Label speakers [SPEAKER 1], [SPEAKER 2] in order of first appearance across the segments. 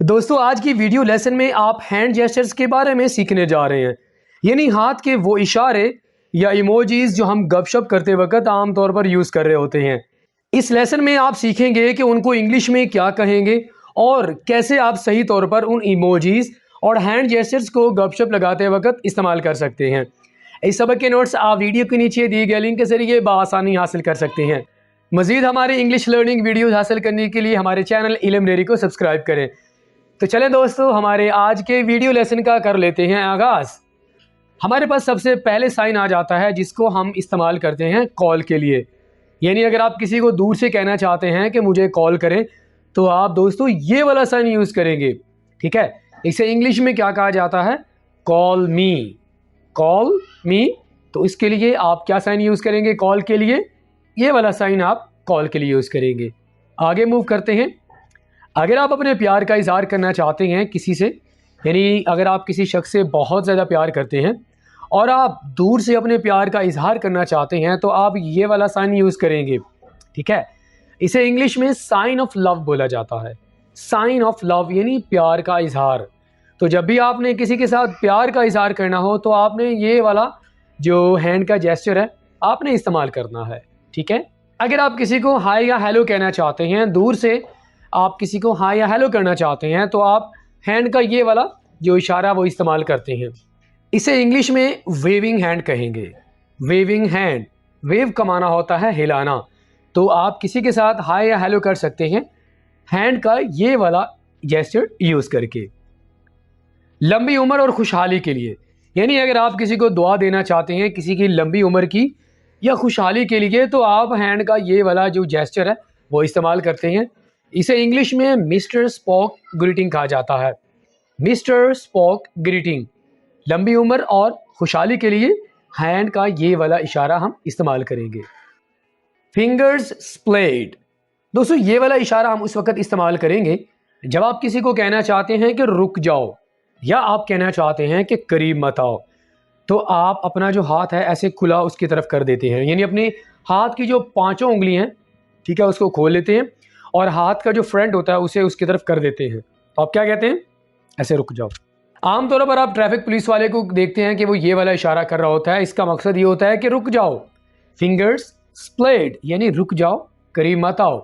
[SPEAKER 1] दोस्तों आज की वीडियो लेसन में आप हैंड जेस्चर्स के बारे में सीखने जा रहे हैं, यानी हाथ के वो इशारे या इमोजीज जो हम गपशप करते वक्त आमतौर पर यूज़ कर रहे होते हैं। इस लेसन में आप सीखेंगे कि उनको इंग्लिश में क्या कहेंगे और कैसे आप सही तौर पर उन इमोजीज और हैंड जेस्चर्स को गपशप लगाते वक्त इस्तेमाल कर सकते हैं। इस सबक के नोट्स आप वीडियो के नीचे दिए गए लिंक के जरिए बआसानी हासिल कर सकते हैं। मज़ीद हमारे इंग्लिश लर्निंग वीडियोज़ हासिल करने के लिए हमारे चैनल इल्म डेयरी को सब्सक्राइब करें। तो चलें दोस्तों, हमारे आज के वीडियो लेसन का कर लेते हैं आगाज़। हमारे पास सबसे पहले साइन आ जाता है जिसको हम इस्तेमाल करते हैं कॉल के लिए। यानी अगर आप किसी को दूर से कहना चाहते हैं कि मुझे कॉल करें, तो आप दोस्तों ये वाला साइन यूज़ करेंगे। ठीक है, इसे इंग्लिश में क्या कहा जाता है? कॉल मी। कॉल मी। तो इसके लिए आप क्या साइन यूज़ करेंगे? कॉल के लिए ये वाला साइन आप कॉल के लिए यूज़ करेंगे। आगे मूव करते हैं। अगर आप अपने प्यार का इजहार करना चाहते हैं किसी से, यानी अगर आप किसी शख्स से बहुत ज़्यादा प्यार करते हैं और आप दूर से अपने प्यार का इजहार करना चाहते हैं, तो आप ये वाला साइन यूज़ करेंगे। ठीक है, इसे इंग्लिश में साइन ऑफ लव बोला जाता है। साइन ऑफ लव यानी प्यार का इजहार। तो जब भी आपने किसी के साथ प्यार का इजहार करना हो, तो आपने ये वाला जो हैंड का जेस्चर है आपने इस्तेमाल करना है। ठीक है, अगर आप किसी को हाय या हेलो कहना चाहते हैं, दूर से आप किसी को हाय या हेलो करना चाहते हैं, तो आप हैंड का ये वाला जो इशारा वो इस्तेमाल करते हैं। इसे इंग्लिश में वेविंग हैंड कहेंगे। वेविंग हैंड, वेव का माना होता है हिलाना। तो आप किसी के साथ हाय या हेलो कर सकते हैं हैंड का ये वाला जेस्चर यूज़ करके। लंबी उम्र और खुशहाली के लिए, यानी अगर आप किसी को दुआ देना चाहते हैं किसी की लंबी उम्र की या खुशहाली के लिए, तो आप हैंड का ये वाला जो जेस्चर है वो इस्तेमाल करते हैं। इसे इंग्लिश में मिस्टर स्पॉक ग्रीटिंग कहा जाता है। Mister spoke greeting. लंबी उम्र और खुशहाली के लिए हैंड का ये वाला इशारा हम इस्तेमाल करेंगे। फिंगर्स स्प्लेड। दोस्तों ये वाला इशारा हम उस वक्त इस्तेमाल करेंगे जब आप किसी को कहना चाहते हैं कि रुक जाओ, या आप कहना चाहते हैं कि करीब मत आओ। तो आप अपना जो हाथ है ऐसे खुला उसकी तरफ कर देते हैं, यानी अपने हाथ की जो पांचों उंगलियां हैं, ठीक है, उसको खोल लेते हैं और हाथ का जो फ्रंट होता है उसे उसकी तरफ कर देते हैं। तो आप क्या कहते हैं? ऐसे रुक जाओ। आमतौर पर आप ट्रैफिक पुलिस वाले को देखते हैं कि वो ये वाला इशारा कर रहा होता है। इसका मकसद ये होता है कि रुक जाओ। फिंगर्स स्प्लेड यानी रुक जाओ, करीब मत आओ।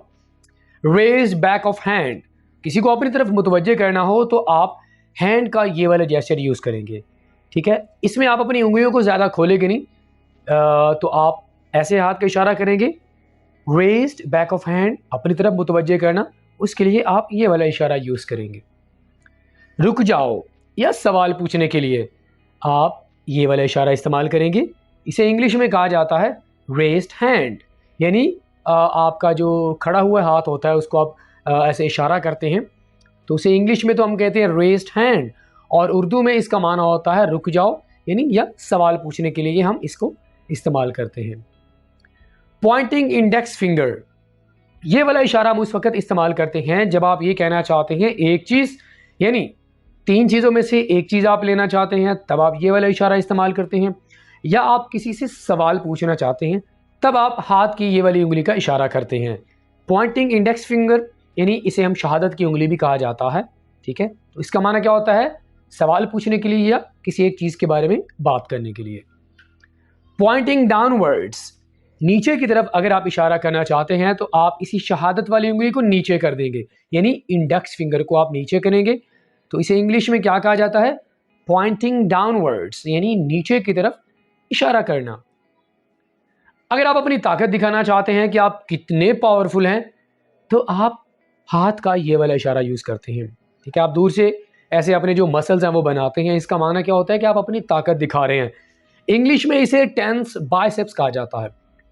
[SPEAKER 1] रेज बैक ऑफ हैंड, किसी को अपनी तरफ मुतवज्जे करना हो तो आप हैंड का ये वाला जेस्चर यूज़ करेंगे। ठीक है, इसमें आप अपनी उंगलियों को ज़्यादा खोलेंगे नहीं, तो आप ऐसे हाथ का इशारा करेंगे। रेज्ड बैक ऑफ हैंड, अपनी तरफ मुतवज्जे करना, उसके लिए आप ये वाला इशारा यूज़ करेंगे। रुक जाओ या सवाल पूछने के लिए आप ये वाला इशारा इस्तेमाल करेंगे। इसे इंग्लिश में कहा जाता है रेज्ड हैंड, यानी आपका जो खड़ा हुआ हाथ होता है उसको आप ऐसे इशारा करते हैं, तो उसे इंग्लिश में तो हम कहते हैं रेज्ड हैंड, और उर्दू में इसका माना होता है रुक जाओ, यानी या सवाल पूछने के लिए हम इसको इस्तेमाल करते हैं। पॉइंटिंग इंडेक्स फिंगर, ये वाला इशारा हम उस वक्त इस्तेमाल करते हैं जब आप ये कहना चाहते हैं एक चीज़, यानी तीन चीज़ों में से एक चीज़ आप लेना चाहते हैं, तब आप ये वाला इशारा इस्तेमाल करते हैं। या आप किसी से सवाल पूछना चाहते हैं, तब आप हाथ की ये वाली उंगली का इशारा करते हैं। पॉइंटिंग इंडेक्स फिंगर, यानी इसे हम शहादत की उंगली भी कहा जाता है। ठीक है, तो इसका माना क्या होता है? सवाल पूछने के लिए या किसी एक चीज़ के बारे में बात करने के लिए। पॉइंटिंग डाउनवर्ड्स, नीचे की तरफ अगर आप इशारा करना चाहते हैं तो आप इसी शहादत वाली उंगली को नीचे कर देंगे, यानी इंडेक्स फिंगर को आप नीचे करेंगे। तो इसे इंग्लिश में क्या कहा जाता है? पॉइंटिंग डाउनवर्ड्स, यानी नीचे की तरफ इशारा करना। अगर आप अपनी ताकत दिखाना चाहते हैं कि आप कितने पावरफुल हैं, तो आप हाथ का ये वाला इशारा यूज़ करते हैं। ठीक है, आप दूर से ऐसे अपने जो मसल्स हैं वो बनाते हैं। इसका माना क्या होता है कि आप अपनी ताकत दिखा रहे हैं। इंग्लिश में इसे टेंस बाइसेप्स कहा जाता है।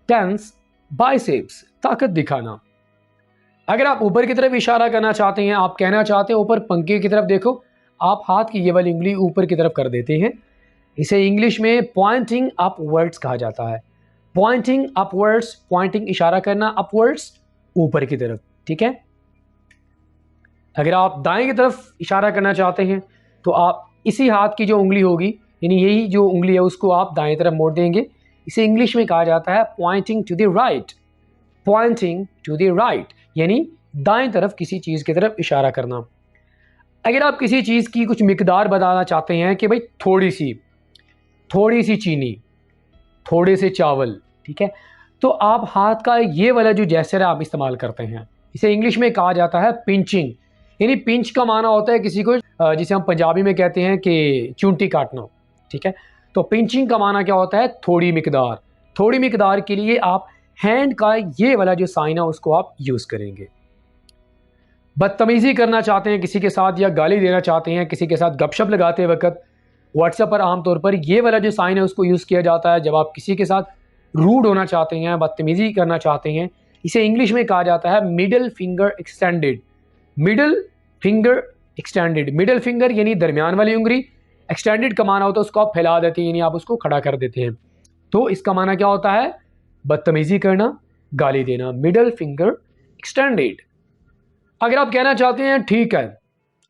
[SPEAKER 1] टेंस बाइसेप्स, ताकत दिखाना। अगर आप ऊपर की तरफ इशारा करना चाहते हैं, आप कहना चाहते हैं ऊपर पंखे की तरफ देखो, आप हाथ की ये वाली उंगली ऊपर की तरफ कर देते हैं। इसे इंग्लिश में पॉइंटिंग अपवर्ड्स कहा जाता है। पॉइंटिंग अपवर्ड्स, पॉइंटिंग इशारा करना, अपवर्ड्स ऊपर की तरफ। ठीक है, अगर आप दाएं की तरफ इशारा करना चाहते हैं तो आप इसी हाथ की जो उंगली होगी, यानी यही जो उंगली है उसको आप दाएं तरफ मोड़ देंगे। इसे इंग्लिश में कहा जाता है pointing to the right. Pointing to the right यानी दाएं तरफ किसी चीज़ की तरफ इशारा करना। अगर आप किसी चीज़ की कुछ मिकदार बताना चाहते हैं कि भाई थोड़ी सी चीनी, थोड़े से चावल, ठीक है, तो आप हाथ का ये वाला जो जेस्चर है आप इस्तेमाल करते हैं। इसे इंग्लिश में कहा जाता है पिंचिंग। यानी पिंच का माना होता है किसी को जिसे हम पंजाबी में कहते हैं कि चूंटी काटना, ठीक है। तो पिंचिंग का माना क्या होता है? थोड़ी मिकदार के लिए आप हैंड का ये वाला जो साइन है उसको आप यूज़ करेंगे। बदतमीज़ी करना चाहते हैं किसी के साथ या गाली देना चाहते हैं किसी के साथ गपशप लगाते वक्त व्हाट्सएप पर आमतौर पर ये वाला जो साइन है उसको यूज़ किया जाता है जब आप किसी के साथ रूड होना चाहते हैं, बदतमीज़ी करना चाहते हैं। इसे इंग्लिश में कहा जाता है middle finger extended. Middle finger यानी दरमियान वाली उंगली, एक्सटेंडेड का माना होता है उसको आप फैला देते हैं, यानी आप उसको खड़ा कर देते हैं। तो इसका माना क्या होता है? बदतमीज़ी करना, गाली देना, मिडल फिंगर एक्सटेंडेड। अगर आप कहना चाहते हैं ठीक है,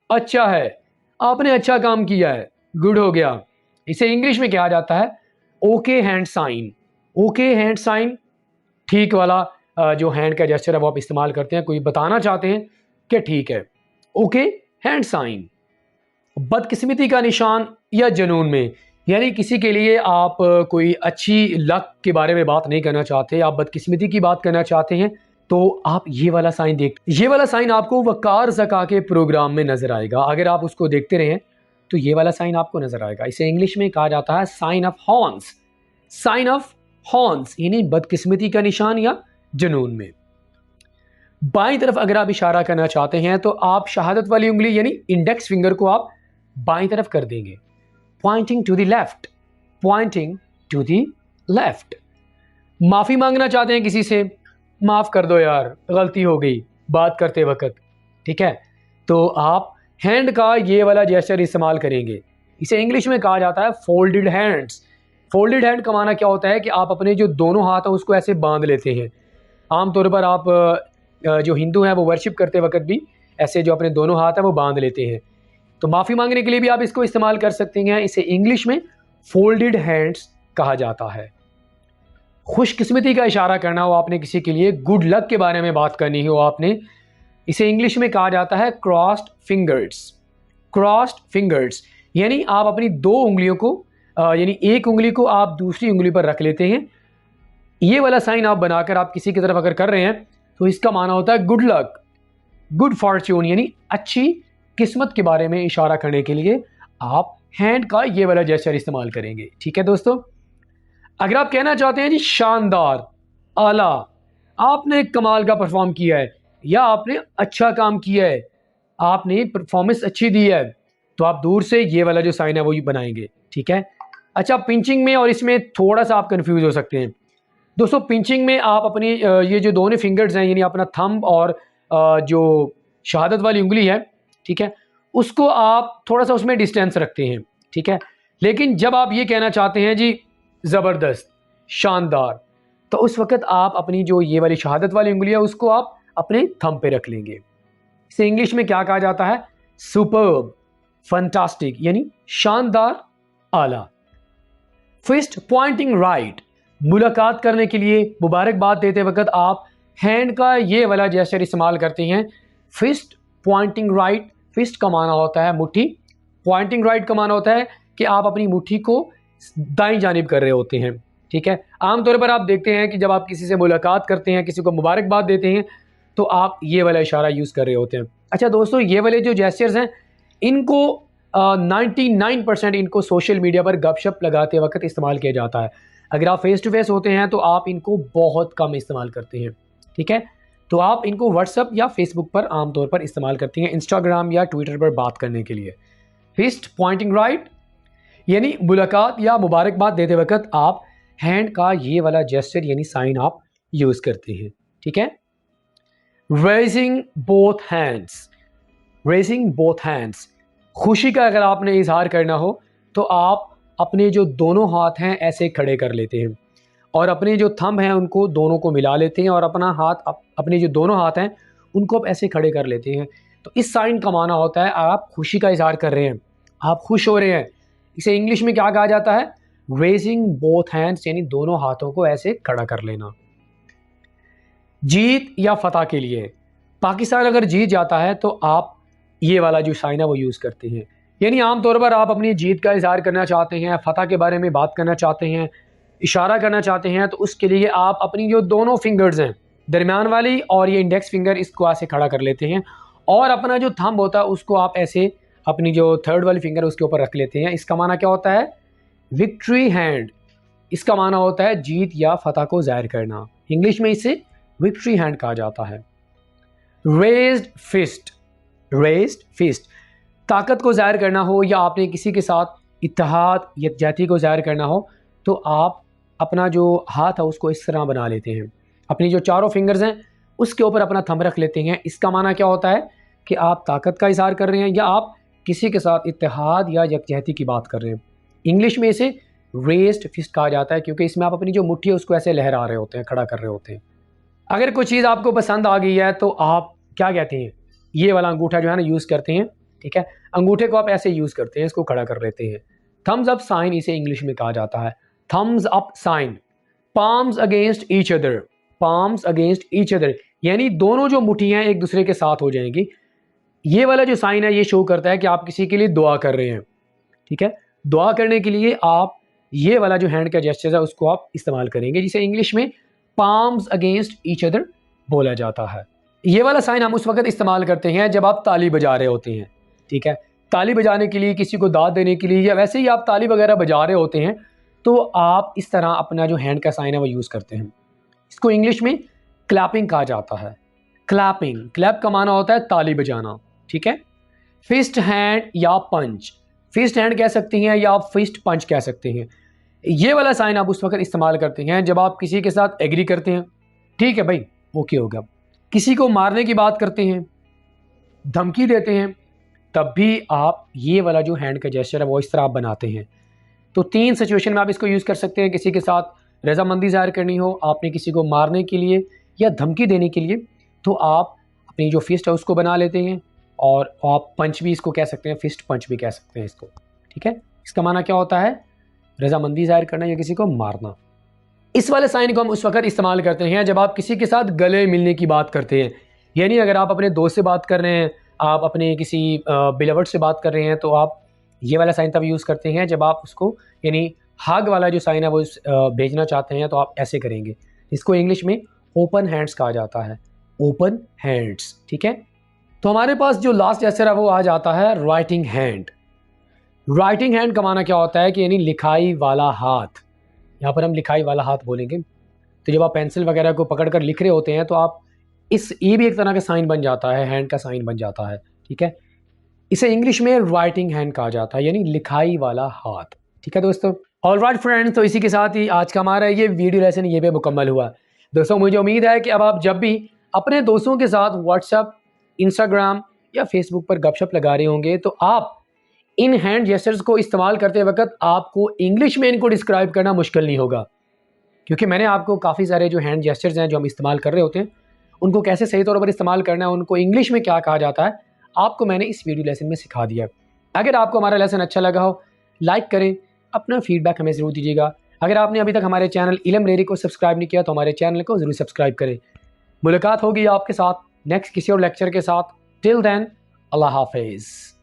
[SPEAKER 1] अच्छा है, आपने अच्छा काम किया है, गुड हो गया, इसे इंग्लिश में कहा जाता है okay hand sign. Okay hand sign ठीक वाला जो हैंड का जेस्चर है वो आप इस्तेमाल करते हैं, कोई बताना चाहते हैं कि ठीक है, ओके हैंड साइन। बदकिस्मती का निशान या जुनून में, यानी किसी के लिए आप कोई अच्छी लक के बारे में बात नहीं करना चाहते, आप बदकिस्मती की बात करना चाहते हैं, तो आप ये वाला साइन ये वाला साइन आपको वकार ज़का के प्रोग्राम में नज़र आएगा। अगर आप उसको देखते रहें तो ये वाला साइन आपको नज़र आएगा। इसे इंग्लिश में कहा जाता है sign of horns. Sign of horns यानी बदकिस्मती का निशान या जुनून में। बाईं तरफ अगर आप इशारा करना चाहते हैं तो आप शहादत वाली उंगली यानी इंडेक्स फिंगर को आप बाईं तरफ कर देंगे, pointing to the left, pointing to the left. माफ़ी मांगना चाहते हैं किसी से, माफ़ कर दो यार, गलती हो गई बात करते वक्त, ठीक है, तो आप हैंड का ये वाला जेस्चर इस्तेमाल करेंगे। इसे इंग्लिश में कहा जाता है फोल्डेड हैंड्स। फोल्डेड हैंड का माना क्या होता है कि आप अपने जो दोनों हाथ हैं उसको ऐसे बांध लेते हैं। आमतौर पर आप जो हिंदू हैं वो वर्शिप करते वक्त भी ऐसे जो अपने दोनों हाथ हैं वो बांध लेते हैं। तो माफ़ी मांगने के लिए भी आप इसको इस्तेमाल कर सकते हैं। इसे इंग्लिश में फोल्डेड हैंड्स कहा जाता है। खुशकिस्मती का इशारा करना हो, आपने किसी के लिए गुड लक के बारे में बात करनी हो आपने, इसे इंग्लिश में कहा जाता है क्रॉस्ड फिंगर्स। क्रॉस्ड फिंगर्स यानी आप अपनी दो उंगलियों को यानी एक उंगली को आप दूसरी उंगली पर रख लेते हैं। ये वाला साइन आप बनाकर आप किसी की तरफ अगर कर रहे हैं तो इसका माना होता है गुड लक, गुड फॉर्च्यून, यानी अच्छी किस्मत के बारे में इशारा करने के लिए आप हैंड का ये वाला जेस्चर इस्तेमाल करेंगे। ठीक है दोस्तों, अगर आप कहना चाहते हैं जी शानदार, आला, आपने कमाल का परफॉर्म किया है या आपने अच्छा काम किया है, आपने परफॉर्मेंस अच्छी दी है, तो आप दूर से ये वाला जो साइन है वो ही बनाएंगे। ठीक है। अच्छा, पिंचिंग में और इसमें थोड़ा सा आप कंफ्यूज हो सकते हैं दोस्तों। पिंचिंग में आप अपनी ये जो दोनों फिंगर्स हैं यानी अपना थंब और जो शहादत वाली उंगली है, ठीक है, उसको आप थोड़ा सा उसमें डिस्टेंस रखते हैं। ठीक है। लेकिन जब आप ये कहना चाहते हैं जी ज़बरदस्त, शानदार, तो उस वक्त आप अपनी जो ये वाली शहादत वाली उंगली है उसको आप अपने थंब पे रख लेंगे। इसे इंग्लिश में क्या कहा जाता है? सुपर्ब, फंटास्टिक, यानी शानदार, आला। फिस्ट पॉइंटिंग राइट, मुलाकात करने के लिए, मुबारकबाद देते वक्त आप हैंड का ये वाला जेस्चर इस्तेमाल करते हैं, फिस्ट पॉइंटिंग राइट। फिस्ट का माना होता है मुट्ठी, पॉइंटिंग राइट का माना होता है कि आप अपनी मुट्ठी को दाईं जानिब कर रहे होते हैं। ठीक है। आमतौर पर आप देखते हैं कि जब आप किसी से मुलाकात करते हैं, किसी को मुबारकबाद देते हैं, तो आप ये वाला इशारा यूज़ कर रहे होते हैं। अच्छा दोस्तों, ये वाले जो जेस्चर्स हैं इनको 99% इनको सोशल मीडिया पर गपशप लगाते वक्त इस्तेमाल किया जाता है। अगर आप फेस टू फेस होते हैं तो आप इनको बहुत कम इस्तेमाल करते हैं। ठीक है। तो आप इनको व्हाट्सएप या फेसबुक पर आमतौर पर इस्तेमाल करते हैं, इंस्टाग्राम या ट्विटर पर बात करने के लिए। फिस्ट पॉइंटिंग राइट यानी मुलाकात या मुबारकबाद देते वक्त आप हैंड का ये वाला जेस्चर यानी साइन आप यूज़ करते हैं। ठीक है। Raising both hands, raising both hands, खुशी का अगर आपने इजहार करना हो तो आप अपने जो दोनों हाथ हैं ऐसे खड़े कर लेते हैं और अपने जो थंब हैं उनको दोनों को मिला लेते हैं और अपना हाथ अपने जो दोनों हाथ हैं उनको आप ऐसे खड़े कर लेते हैं। तो इस साइन का माना होता है आप खुशी का इजहार कर रहे हैं, आप खुश हो रहे हैं। इसे इंग्लिश में क्या कहा जाता है? रेजिंग बोथ हैंड्स, यानी दोनों हाथों को ऐसे खड़ा कर लेना। जीत या फतह के लिए, पाकिस्तान अगर जीत जाता है तो आप ये वाला जो साइन है वो यूज़ करते हैं। यानी आमतौर पर आप अपनी जीत का इजहार करना चाहते हैं, फतह के बारे में बात करना चाहते हैं, इशारा करना चाहते हैं, तो उसके लिए आप अपनी जो दोनों फिंगर्स हैं, दरमियान वाली और ये इंडेक्स फिंगर, इसको ऐसे खड़ा कर लेते हैं और अपना जो थंब होता है उसको आप ऐसे अपनी जो थर्ड वाली फिंगर उसके ऊपर रख लेते हैं। इसका माना क्या होता है? Victory hand. इसका माना होता है जीत या फतह को जाहिर करना। इंग्लिश में इसे विक्ट्री हैंड कहा जाता है। Raised fist. रेज्ड फिस्ट, ताकत को जाहिर करना हो या आपने किसी के साथ इत्तेहाद यकजहती को जाहिर करना हो तो आप अपना जो हाथ है उसको इस तरह बना लेते हैं, अपनी जो चारों फिंगर्स हैं उसके ऊपर अपना थंब रख लेते हैं। इसका माना क्या होता है कि आप ताकत का इजहार कर रहे हैं या आप किसी के साथ इत्तेहाद या यकजहती की बात कर रहे हैं। इंग्लिश में इसे रेज्ड फिस्ट कहा जाता है क्योंकि इसमें आप अपनी जो मुट्ठी है उसको ऐसे लहरा रहे होते हैं, खड़ा कर रहे होते हैं। अगर कोई चीज़ आपको पसंद आ गई है तो आप क्या कहते हैं? ये वाला अंगूठा जो है ना यूज़ करते हैं, ठीक है। अंगूठे को आप ऐसे यूज़ करते हैं, इसको खड़ा कर लेते हैं। थम्स अप साइन इसे इंग्लिश में कहा जाता है, thumbs up sign. Palms against each other. Palms against each other यानी दोनों जो मुट्ठियाँ एक दूसरे के साथ हो जाएंगी। ये वाला जो साइन है ये शो करता है कि आप किसी के लिए दुआ कर रहे हैं, ठीक है। दुआ करने के लिए आप ये वाला जो हैंड का जेस्चर है उसको आप इस्तेमाल करेंगे, जिसे इंग्लिश में पाम्स अगेंस्ट ईच अदर बोला जाता है। ये वाला साइन हम उस वक्त इस्तेमाल करते हैं जब आप ताली बजा रहे होते हैं, ठीक है। ताली बजाने के लिए, किसी को दाद देने के लिए या वैसे ही आप ताली वगैरह बजा रहे होते हैं तो आप इस तरह अपना जो हैंड का साइन है वो यूज़ करते हैं। इसको इंग्लिश में क्लैपिंग कहा जाता है। क्लैपिंग, क्लैप का माना होता है ताली बजाना, ठीक है। फिस्ट हैंड या पंच। फिस्ट हैंड कह सकते हैं या आप फिस्ट पंच कह सकते हैं। ये वाला साइन आप उस वक्त इस्तेमाल करते हैं जब आप किसी के साथ एग्री करते हैं, ठीक है भाई, ओके होगा। किसी को मारने की बात करते हैं, धमकी देते हैं, तब भी आप ये वाला जो हैंड का जेस्चर है वो इस तरह आप बनाते हैं। तो 3 सिचुएशन में आप इसको यूज़ कर सकते हैं। किसी के साथ रजामंदी ज़ाहिर करनी हो, आपने किसी को मारने के लिए या धमकी देने के लिए, तो आप अपनी जो फिस्ट है उसको बना लेते हैं। और आप पंच भी इसको कह सकते हैं, फिस्ट पंच भी कह सकते हैं इसको, ठीक है। इसका माना क्या होता है? रजामंदी ज़ाहिर करना या किसी को मारना। इस वाले साइन को हम उस वक्त इस्तेमाल करते हैं जब आप किसी के साथ गले मिलने की बात करते हैं। यानी अगर आप अपने दोस्त से बात कर रहे हैं, आप अपने किसी बिलवर्ड से बात कर रहे हैं, तो आप ये वाला साइन तब यूज़ करते हैं जब आप उसको यानी हग वाला जो साइन है वो भेजना चाहते हैं, तो आप ऐसे करेंगे। इसको इंग्लिश में ओपन हैंड्स कहा जाता है, ओपन हैंड्स, ठीक है। तो हमारे पास जो लास्ट जेस्चर है वो आ जाता है राइटिंग हैंड। राइटिंग हैंड का माना क्या होता है कि यानी लिखाई वाला हाथ। यहाँ पर हम लिखाई वाला हाथ बोलेंगे। तो जब आप पेंसिल वगैरह को पकड़ कर लिख रहे होते हैं तो आप ये भी एक तरह का साइन बन जाता है, हैंड का साइन बन जाता है, ठीक है। इसे इंग्लिश में राइटिंग हैंड कहा जाता है, यानी लिखाई वाला हाथ, ठीक है दोस्तों। ऑलराइट फ्रेंड्स, तो इसी के साथ ही आज का हमारा ये वीडियो लेसन ये पे मुकम्मल हुआ। दोस्तों मुझे उम्मीद है कि अब आप जब भी अपने दोस्तों के साथ व्हाट्सएप, इंस्टाग्राम या फेसबुक पर गपशप लगा रहे होंगे तो आप इन हैंड जेस्चर्स को इस्तेमाल करते वक्त आपको इंग्लिश में इनको डिस्क्राइब करना मुश्किल नहीं होगा, क्योंकि मैंने आपको काफ़ी सारे जो हैंड जेस्चर्स हैं जो हम इस्तेमाल कर रहे होते हैं उनको कैसे सही तौर पर इस्तेमाल करना है, उनको इंग्लिश में क्या कहा जाता है, आपको मैंने इस वीडियो लेसन में सिखा दिया। अगर आपको हमारा लेसन अच्छा लगा हो, लाइक करें, अपना फीडबैक हमें ज़रूर दीजिएगा। अगर आपने अभी तक हमारे चैनल इल्म रेरी को सब्सक्राइब नहीं किया तो हमारे चैनल को ज़रूर सब्सक्राइब करें। मुलाकात होगी आपके साथ नेक्स्ट किसी और लेक्चर के साथ। टिल देन, अल्लाह हाफिज़।